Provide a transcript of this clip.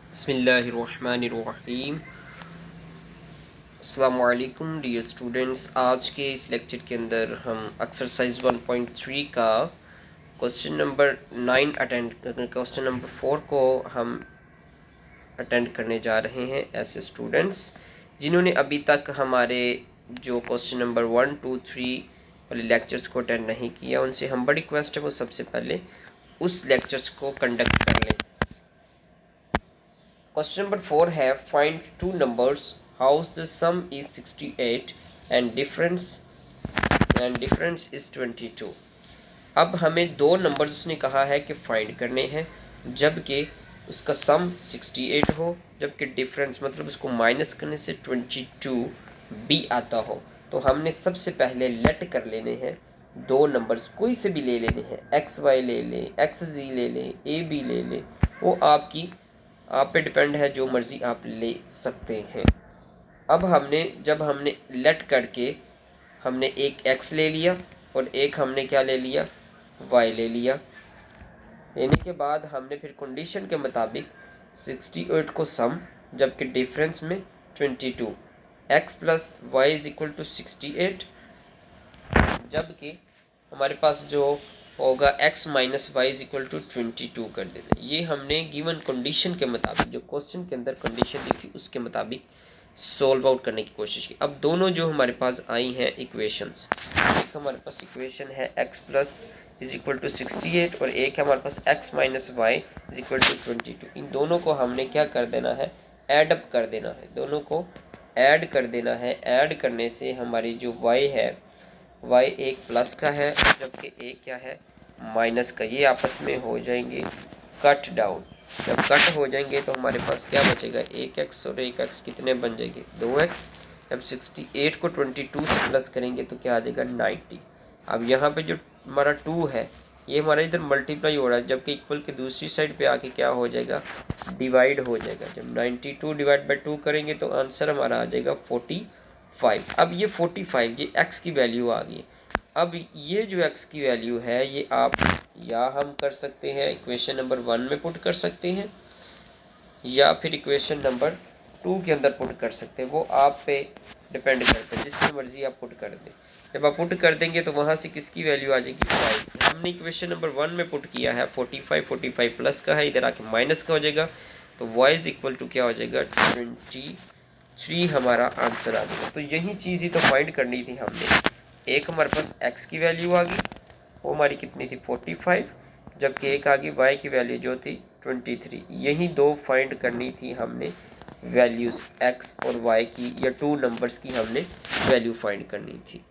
बिस्मिल्लाहिर्रहमानिर्रहीम। अस्सलामु अलैकुम डियर स्टूडेंट्स। आज के इस लेक्चर के अंदर हम एक्सरसाइज 1.3 का क्वेश्चन नंबर 9 क्वेश्चन नंबर 4 को हम अटेंड करने जा रहे हैं। ऐसे स्टूडेंट्स जिन्होंने अभी तक हमारे जो क्वेश्चन नंबर 1, 2, 3 वाले लेक्चर्स को अटेंड नहीं किया, उनसे हम बड़ी रिक्वेस्ट है वो सबसे पहले उस लेक्चर्स को कंडक्ट कर लें। क्वेश्चन नंबर 4 है find two numbers house the some is 68 and difference is 22। अब हमें दो नंबर्स उसने कहा है कि फाइंड करने हैं, जबकि उसका सम 68 हो, जबकि डिफरेंस मतलब उसको माइनस करने से 22 भी आता हो। तो हमने सबसे पहले लेट कर लेने हैं दो नंबर्स, कोई से भी ले लेने हैं, एक्स वाई ले लें, एक्स जी ले लें, ए बी ले लें, वो आप पे डिपेंड है, जो मर्ज़ी आप ले सकते हैं। अब जब हमने लेट करके हमने एक x ले लिया और एक हमने क्या ले लिया, y ले लिया। लेने के बाद हमने फिर कंडीशन के मुताबिक 68 को सम, जबकि डिफरेंस में 22, x plus y is equal to 68, जबकि हमारे पास जो होगा x minus y is equal to 22 कर देते। ये हमने गिवन कंडीशन के मुताबिक, जो क्वेश्चन के अंदर कंडीशन दी थी उसके मुताबिक सोल्व आउट करने की कोशिश की। अब दोनों जो हमारे पास आई हैं इक्वेशंस, एक हमारे पास इक्वेशन है x plus is equal to 68 और एक है हमारे पास x minus y is equal to 22। इन दोनों को हमने क्या कर देना है, ऐड अप कर देना है, दोनों को ऐड कर देना है। ऐड करने से हमारी जो y है, y एक प्लस का है जबकि a क्या है, माइनस का। ये आपस में हो जाएंगे कट डाउन। जब कट हो जाएंगे तो हमारे पास क्या बचेगा, एक x और एक x कितने बन जाएंगे, 2x। जब 68 को 22 से प्लस करेंगे तो क्या आ जाएगा, 90। अब यहाँ पे जो हमारा 2 है ये हमारा इधर मल्टीप्लाई हो रहा है, जबकि इक्वल के दूसरी साइड पे आके क्या हो जाएगा, डिवाइड हो जाएगा। जब 92 डिवाइड बाई 2 करेंगे तो आंसर हमारा आ जाएगा 45। अब ये 45 ये x की वैल्यू आ गई। अब ये जो x की वैल्यू है ये आप या हम कर सकते हैं इक्वेशन नंबर 1 में पुट कर सकते हैं, या फिर इक्वेशन नंबर 2 के अंदर पुट कर सकते हैं। वो आप पे डिपेंड करता है, जिसकी मर्जी आप पुट कर दें। जब आप पुट कर देंगे तो वहाँ से किसकी वैल्यू आ जाएगी, 5। हमने इक्वेशन नंबर 1 में पुट किया है 45 प्लस का है, इधर आके माइनस का हो जाएगा, तो y इज इक्वल टू क्या हो जाएगा, 23 हमारा आंसर आ जाएगा। तो यही चीज़ ही तो फाइंड करनी थी हमने। एक हमारे पास x की वैल्यू आ गई, वो हमारी कितनी थी, 45, जबकि एक आ गई y की वैल्यू जो थी 23। यही दो फाइंड करनी थी हमने वैल्यूज़ x और y की, या टू नंबर्स की हमने वैल्यू फाइंड करनी थी।